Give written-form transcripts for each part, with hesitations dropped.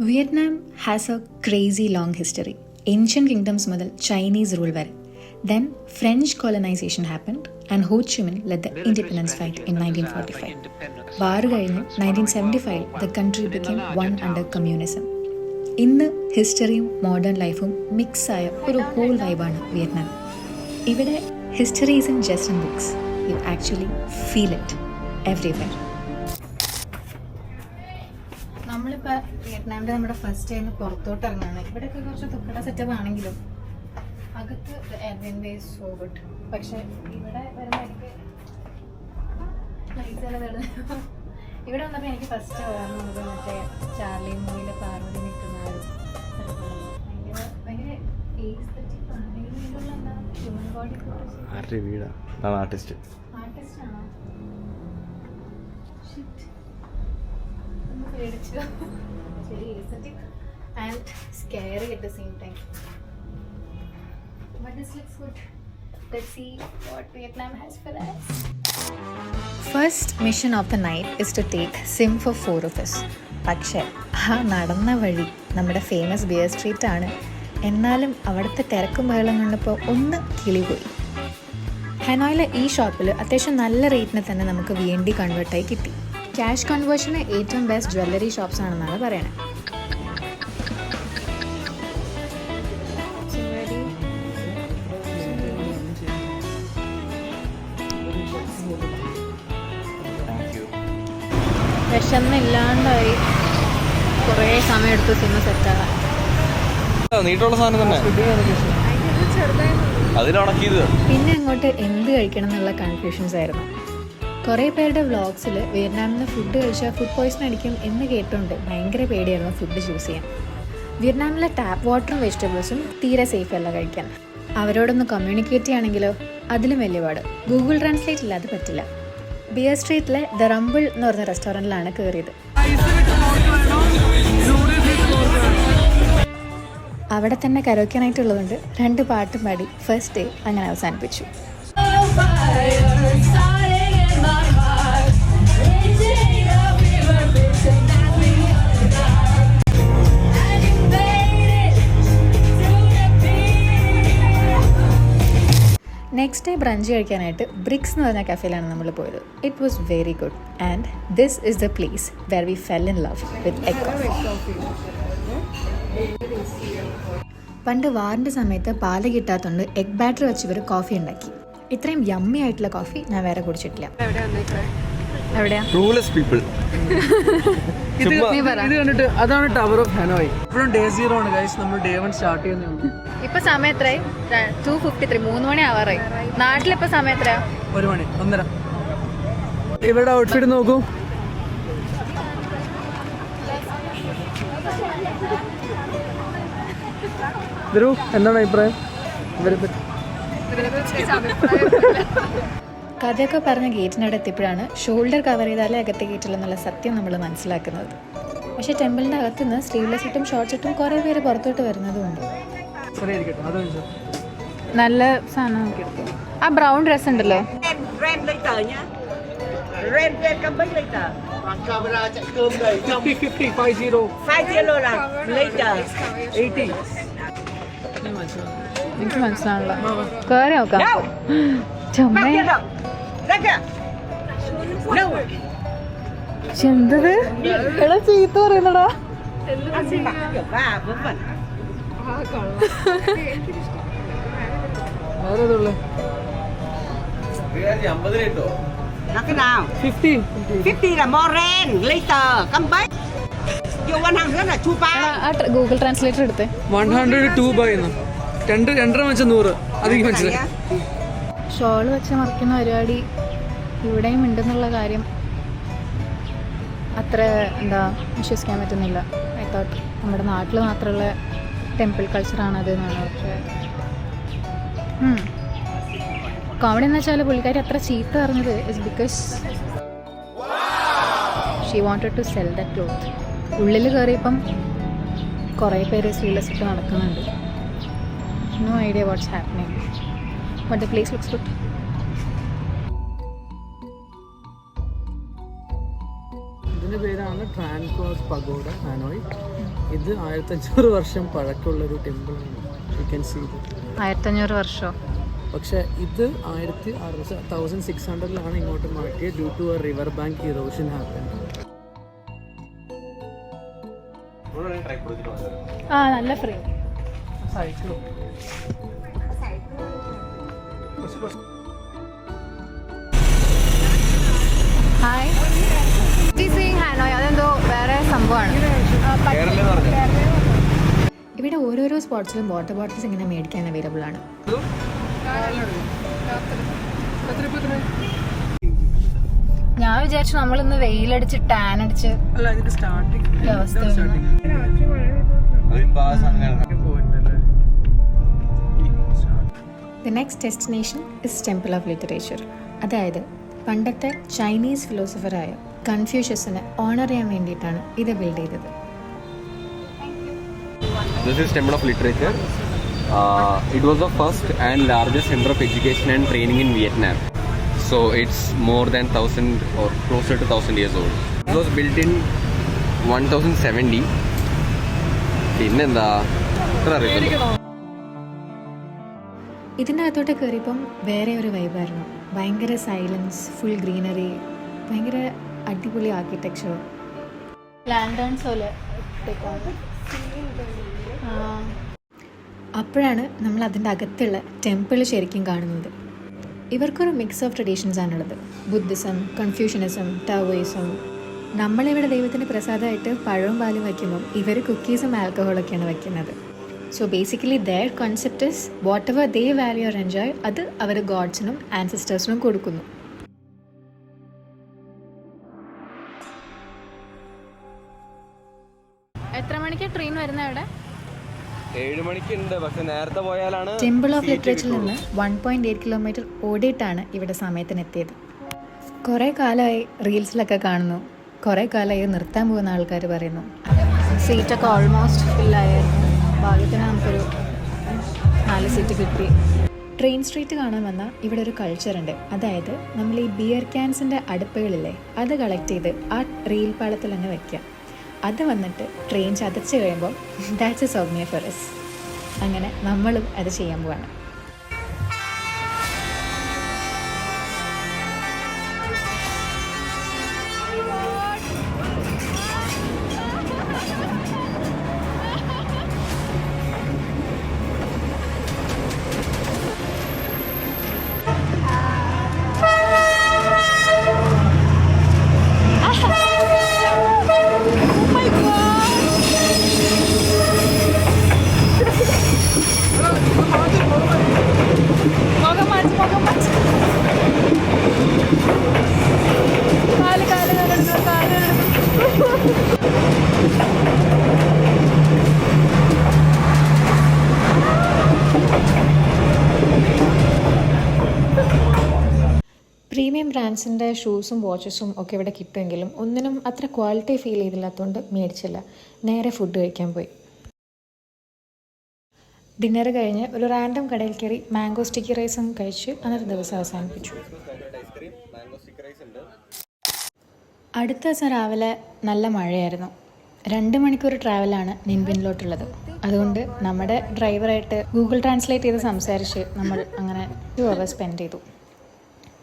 Vietnam has A crazy long history. Ancient kingdoms മുതൽ Chinese rule വരെ. Then French colonization happened and Ho Chi Minh led the independence fight in 1945. വാർ കഴിഞ്ഞ് 1975 the country became one under communism. ഇന്ന് ഹിസ്റ്ററിയും modern ലൈഫും മിക്സായ ഒരു whole വൈബാണ് Vietnam. ഇവിടെ history isn't just in books. You actually feel it everywhere. നമ്മളിപ്പോൾ വിയറ്റ്നാമിൻ്റെ നമ്മുടെ first time പുറത്തോട്ട് ഇറങ്ങുകയാണ്. ഇവിടെയൊക്കെ കുറച്ച് തുക്കട സെറ്റപ്പ് ആണെങ്കിലും അകത്ത് എയർവേ സോ ഗുഡ്. പക്ഷെ ഇവിടെ വരുമ്പോൾ എനിക്ക് ഇവിടെ വന്നപ്പോൾ എനിക്ക് ഫസ്റ്റ് ഓർമ്മ മറ്റേ ചാർലി മൂവിയിലെ പാർവതി നിൽക്കുന്ന ഭയങ്കര ഹ്യൂമൻ ബോഡി ആർട്ടിസ്റ്റാണോ? പേടിച്ചു. ശരി, aesthetic and scary at the same time. But this looks good. Let's see what Vietnam has for us. First mission of the night is to take Sim for 4 of us. പക്ഷേ ആ നടന്ന വഴി നമ്മുടെ famous beer street ആണ്. എന്നാലും അവിടുത്തെ തിരക്കും ബഹളം കണ്ടപ്പോൾ ഒന്ന് കിളി പോയി. ഹനോയിലെ ഈ ഷോപ്പിൽ അത്യാവശ്യം നല്ല റേറ്റിന് തന്നെ നമുക്ക് VND കൺവേർട്ടായി കിട്ടി. ക്യാഷ് കൺവേർഷന് ഏറ്റവും ബെസ്റ്റ് ജ്വല്ലറി ഷോപ്സ് ആണെന്നാണ് പറയണത്. വിശന്നില്ലാണ്ടായി കുറേ സമയം എടുത്തു സിനിമ സെറ്റാകാൻ. പിന്നെ അങ്ങോട്ട് എന്ത് കഴിക്കണം എന്നുള്ള കൺഫ്യൂഷൻസ് ആയിരുന്നു. കുറേ പേരുടെ വ്ളോഗ്സിൽ വിയറ്റ്നാമിൽ നിന്ന് ഫുഡ് കഴിച്ചാൽ ഫുഡ് പോയ്സൺ അടിക്കും എന്ന് കേട്ടുകൊണ്ട് ഭയങ്കര പേടിയായിരുന്നു ഫുഡ് ചൂസ് ചെയ്യാൻ. വിയറ്റ്നാമിലെ ടാപ്പ് വാട്ടറും വെജിറ്റബിൾസും തീരെ സേഫ് അല്ല കഴിക്കാൻ. അവരോടൊന്ന് കമ്മ്യൂണിക്കേറ്റ് ചെയ്യുകയാണെങ്കിലോ അതിലും വലിയ പാട്. ഗൂഗിൾ ട്രാൻസ്ലേറ്റ് ഇല്ലാതെ പറ്റില്ല. ബിയർ സ്ട്രീറ്റിലെ ദ റംബിൾ എന്ന് പറഞ്ഞ റെസ്റ്റോറൻറ്റിലാണ് കയറിയത്. അവിടെ തന്നെ കരോക്കെ നൈറ്റ് ഉള്ളതുകൊണ്ട് 2 പാട്ടും പാടി ഫസ്റ്റ് ഡേ അങ്ങനെ അവസാനിപ്പിച്ചു. നെക്സ്റ്റ് ഡേ ബ്രഞ്ച് കഴിക്കാനായിട്ട് ബ്രിക്സ് എന്ന് പറഞ്ഞ കഫേയിലാണ് നമ്മൾ പോയത്. It was very good and this is the place where we fell in love with egg coffee. പണ്ട് വാറിൻ്റെ സമയത്ത് പാല് കിട്ടാത്തതുകൊണ്ട് എഗ് ബാറ്റർ വെച്ച് ഇവർ കോഫി ഉണ്ടാക്കി. ഇത്രയും യമ്മി ആയിട്ടുള്ള കോഫി ഞാൻ വേറെ കുടിച്ചിട്ടില്ല. എവിടെയാ? ഇത് കണ്ടിട്ട് അതാണ് ടവർ ഓഫ് ഹനോയ്. ഇപ്പോഴും ഡേ 0 ആണ് ഗൈസ്. നമ്മൾ ഡേ 1 സ്റ്റാർട്ട് ചെയ്യുന്നതാണ്. ഇപ്പൊ സമയം എത്രയായി? 2:53. 3 മണി ആവാറായി. നാട്ടിലിപ്പോ സമയം എത്രയാ? 1 മണി 1:30. ഇവരുടെ ഔട്ട്ഫിറ്റ് നോക്കൂ. എന്താണ് അഭിപ്രായം ഇവരെ പറ്റി? കഥയൊക്കെ പറഞ്ഞ ഗേറ്റിനവിടെ എത്തിയപ്പോഴാണ് ഷോൾഡർ കവർ ചെയ്താലേ അകത്തെ ഗേറ്റില്ലെന്നുള്ള സത്യം നമ്മൾ മനസ്സിലാക്കുന്നത്. പക്ഷേ ടെമ്പിളിൻ്റെ അകത്തുനിന്ന് സ്ലീവ്ലെസ് ഇട്ടും ഷോർട്ട്സ് ഇട്ടും കുറേ പേര് പുറത്തോട്ട് വരുന്നതുമുണ്ട്. നല്ല സാധനം നോക്കി എടുത്തു. ആ ബ്രൗൺ ഡ്രസ് ഉണ്ടല്ലോ, എനിക്ക് മനസ്സിലാണല്ലോ. കയറി നോക്കാം. എന്തത് എടാ ചീത്ത പറയുന്നടാ. ഗൂഗിൾ ട്രാൻസ്ലേറ്റർ എടുത്തേ. 102 ബൈ 2.5 വെച്ച 100 അധികം മനസ്സിലായി. ഷോള് വെച്ച് മറിക്കുന്ന പരിപാടി ഇവിടെയും ഉണ്ടെന്നുള്ള കാര്യം അത്ര വിശ്വസിക്കാൻ പറ്റുന്നില്ല. ഐ തോട്ട് നമ്മുടെ നാട്ടിൽ മാത്രമുള്ള ടെമ്പിൾ കൾച്ചറാണത് എന്നാണ്. പക്ഷേ കോമഡി എന്ന് വെച്ചാൽ പുള്ളിക്കാരി അത്ര ചീത്ത പറഞ്ഞത് is because she wanted to sell the cloth. ഉള്ളിൽ കയറിയപ്പം കുറേ പേര് സ്ലീവ്ലെസ് ഇട്ട് നടക്കുന്നുണ്ട്. No idea what's happening. But the place looks good. ഇതിന്റെ പേരാണ് ട്രാൻകോസ് പഗോഡ ഹാനോയ്. ഇത് 1500 വർഷം പഴക്കമുള്ളൊരു ടെമ്പിളാണ്. യു ക്യാൻ സീ ഇത്. 1500 വർഷം. പക്ഷേ ഇത് 1600-1600 ഇങ്ങോട്ട് മാറ്റിയത് due to a river bank erosion happen. നല്ല ഫ്രീ സൈക്കിൾ. ഹായ്. ഹാനോയ് അതെന്തോ വേറെ സംഭവമാണ്. ഇവിടെ ഓരോരോ സ്പോട്സിലും വാട്ടർ ബോട്ടിൽസ് ഇങ്ങനെ മേടിക്കാൻ അവൈലബിൾ ആണ്. ഞാൻ വിചാരിച്ചു നമ്മളിന്ന് വെയിലടിച്ച് ടാൻ അടിച്ച് the next destination is temple of literature. അതായത് പണ്ടത്തെ ചൈനീസ് ഫിലോസഫറായ കൺഫ്യൂഷ്യസിനെ ഓണർ ചെയ്യാൻ വേണ്ടിയിട്ടാണ് ഇത് ബിൽഡ് ചെയ്തത്. This is Temple of Literature. It was the first and largest center of education and training in Vietnam. So it's more than 1000 or closer to 1000 years old. It was built in 1070. പിന്നെന്താ അത്ര അറിയില്ല. ഇതിൻ്റെ അകത്തോട്ട് കയറിയപ്പം വേറെ ഒരു വൈബായിരുന്നു. ഭയങ്കര silence, full greenery, ഭയങ്കര അടിപൊളി ആർക്കിടെക്ചർ. ലാൻഡേൺസ് പോലെ അപ്പോഴാണ് നമ്മൾ അതിൻ്റെ അകത്തുള്ള ടെമ്പിൾ ശരിക്കും കാണുന്നത്. ഇവർക്കൊരു മിക്സ് ഓഫ് ട്രഡീഷൻസ് ആണുള്ളത്. Buddhism, Confucianism, Taoism. നമ്മളിവിടെ ദൈവത്തിന് പ്രസാദമായിട്ട് പഴവും പാലും വയ്ക്കുമ്പം ഇവർ കുക്കീസും ആൽക്കഹോളൊക്കെയാണ് വയ്ക്കുന്നത്. So basically their concept is whatever they value or enjoy അത് അവർ ഗോഡ്സിനും ആൻസിസ്റ്റേഴ്സിനും കൊടുക്കുന്നു. എത്ര മണിക്ക് ട്രെയിൻ വരുന്നത് അവിടെ? 7 മണിക്കുണ്ട്, പക്ഷെ നേരത്തെ പോയാലാണ്. ടെമ്പിൾ ഓഫ് ലിറ്ററേച്ചറിൽ നിന്ന് 1.8 കിലോമീറ്റർ ഓടിയിട്ടാണ് ഇവിടെ സമയത്തിനെത്തിയത്. കുറേ കാലമായി റീൽസിലൊക്കെ കാണുന്നു, കുറേ കാലമായി നിർത്താൻ പോകുന്ന ആൾക്കാർ പറയുന്നു. സീറ്റൊക്കെ ഓൾമോസ്റ്റ് ഫില്ലായിരുന്നു. ഭാഗ്യത്തിന് നമുക്കൊരു 4 സീറ്റ് കിട്ടി. ട്രെയിൻ സ്ട്രീറ്റ് കാണാൻ വന്നാൽ ഇവിടെ ഒരു കൾച്ചറുണ്ട്. അതായത് നമ്മൾ ഈ ബിയർ ക്യാൻസിൻ്റെ അടുപ്പുകളില്ലേ, അത് കളക്ട് ചെയ്ത് ആ റെയിൽ പാളത്തിൽ തന്നെ വയ്ക്കുക. അത് വന്നിട്ട് ട്രെയിൻ ചതച്ച് കഴിയുമ്പോൾ ദാറ്റ്സ് എ സൗമ്യ ഫോർ us. അങ്ങനെ നമ്മളും അത് ചെയ്യാൻ പോവാണ്. പ്രീമിയം ബ്രാൻഡ്സിൻ്റെ ഷൂസും വാച്ചസും ഒക്കെ ഇവിടെ കിട്ടുമെങ്കിലും ഒന്നിനും അത്ര ക്വാളിറ്റി ഫീൽ ചെയ്തില്ലാത്തതുകൊണ്ട് മേടിച്ചില്ല. നേരെ ഫുഡ് കഴിക്കാൻ പോയി. ഡിന്നർ കഴിഞ്ഞ് ഒരു റാൻഡം കടയിൽ കയറി മാംഗോ സ്റ്റിക്കി റൈസും കഴിച്ച് അന്നത്തെ ദിവസം അവസാനിപ്പിച്ചു. അടുത്ത ദിവസം രാവിലെ നല്ല മഴയായിരുന്നു. 2 മണിക്കൂർ ട്രാവലാണ് നിൻബിനിലോട്ടുള്ളത്. അതുകൊണ്ട് നമ്മുടെ ഡ്രൈവറായിട്ട് ഗൂഗിൾ ട്രാൻസ്ലേറ്റ് ചെയ്ത് സംസാരിച്ച് നമ്മൾ അങ്ങനെ 2 hours സ്പെൻഡ് ചെയ്തു.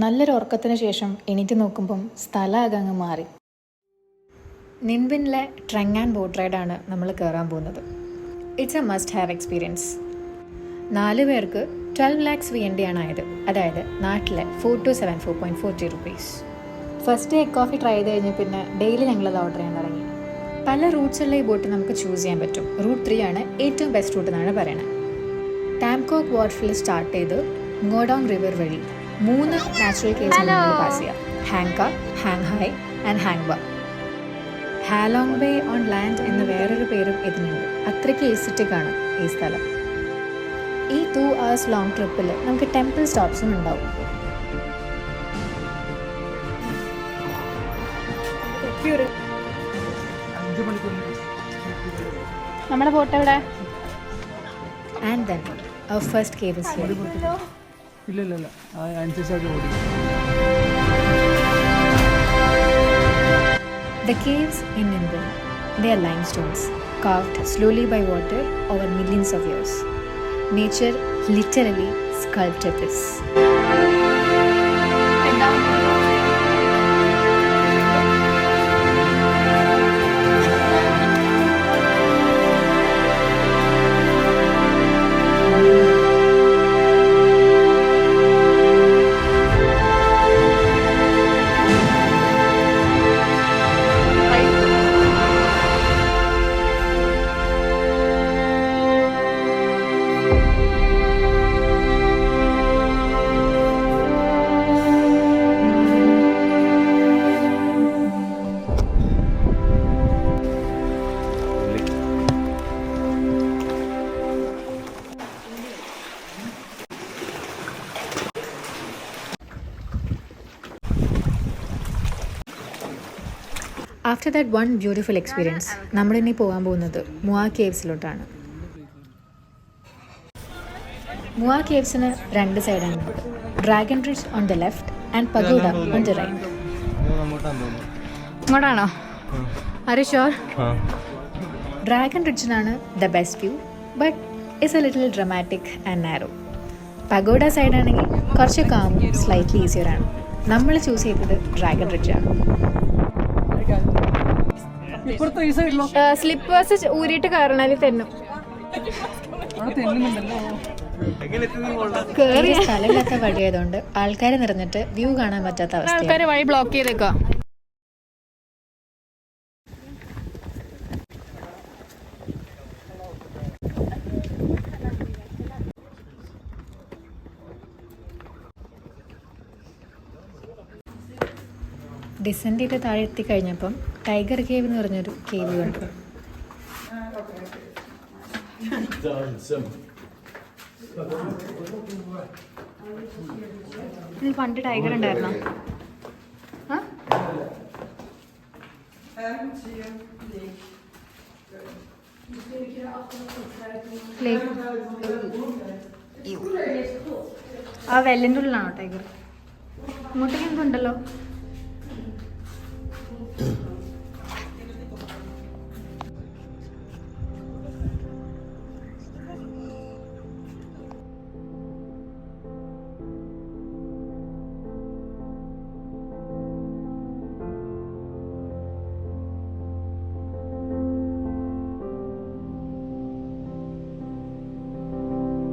നല്ലൊരു ഉറക്കത്തിന് ശേഷം എണീറ്റ് നോക്കുമ്പം സ്ഥലമാകെ അങ്ങ് മാറി. നിൻബിനിലെ ട്രെങ് ആൻഡ് ബോട്ട് റൈഡാണ് നമ്മൾ കയറാൻ പോകുന്നത്. It's A must have experience. 4 പേർക്ക് 12 lakhs VND ആണ് ആയത്. അതായത് നാട്ടിലെ 4 to 7 4.40 rupees. First day coffee try ചെയ്ത് കഴിഞ്ഞ് പിന്നെ ഡെയിലി ഞങ്ങളത് ഓർഡർ ചെയ്യാൻ തുടങ്ങി. പല റൂട്ട്സുള്ള ഈ ബോട്ട് നമുക്ക് ചൂസ് ചെയ്യാൻ പറ്റും. റൂട്ട് 3 ആണ് ഏറ്റവും ബെസ്റ്റ് റൂട്ട് എന്നാണ് പറയുന്നത്. ടാംകോക്ക് വാട്ടർഫിൽ സ്റ്റാർട്ട് ചെയ്ത് ngോഡോങ് റിവർ വഴി 3 നാച്ചുറൽ കേവ്സ് നമ്മൾ പാസ് ചെയ്യാം. ഹാങ്ക, ഹാങ് ഹായ് ആൻഡ് ഹാങ് ബ. ഹാലോങ് ബേ ഓൺ ലാൻഡ് എന്ന വേറൊരു പേരും ഇതിനുണ്ട്. അത്രയ്ക്ക് എസ്തറ്റിക് ആണ് ഈ സ്ഥലം. ഈ 2 hours ലോങ് ട്രിപ്പിൽ നമുക്ക് ടെമ്പിൾ സ്റ്റോപ്സും ഉണ്ടാവും. നമ്മുടെ ബോട്ട് എവിടെ? And then our first cave is here. ഇല്ല അനുസരിച്ച് ഓടി. The caves in Ninbin. They are limestones, carved slowly by water over millions of years. Nature literally sculpted this. After that one beautiful experience നമ്മളിനി പോകാൻ പോകുന്നത് Mua കേവ്സിലോട്ടാണ്. Mua കേവ്സിന് 2 സൈഡാണുള്ളത്. Dragon ridge on the left and pagoda on the right. ഇങ്ങോട്ടാണോ? Are you sure? Dragon റിഡ്ജിനാണ് the best view, but it's a little dramatic and narrow. Pagoda സൈഡാണെങ്കിൽ കുറച്ച് കാമും സ്ലൈറ്റ്ലി ഈസിയറാണ്. നമ്മൾ ചൂസ് ചെയ്തത് ഡ്രാഗൺ റിഡ്ജാണ്. സ്ലിപ്പേഴ്സ് ഊരിയിട്ട് കയറണാല് തെന്നും. കേറിയ സ്ഥലമില്ലാത്ത വഴിയായതുകൊണ്ട് ആൾക്കാർ നിറഞ്ഞിട്ട് വ്യൂ കാണാൻ പറ്റാത്ത അവസ്ഥ. ആൾക്കാര് വഴി ബ്ലോക്ക് ചെയ്തേക്കാം. ഡിസെൻഡ് ചെയ്ത് താഴെ എത്തിക്കഴിഞ്ഞപ്പം ടൈഗർ കേവ് എന്ന് പറഞ്ഞൊരു കേവ് കണ്ടു. ഇതിൽ പണ്ട് ടൈഗർ ഉണ്ടായിരുന്നോ? ആ വെല്ലിൻ്റെ ഉള്ളിലാണോ ടൈഗർ? ഇങ്ങോട്ടേക്ക് എന്തുണ്ടല്ലോ?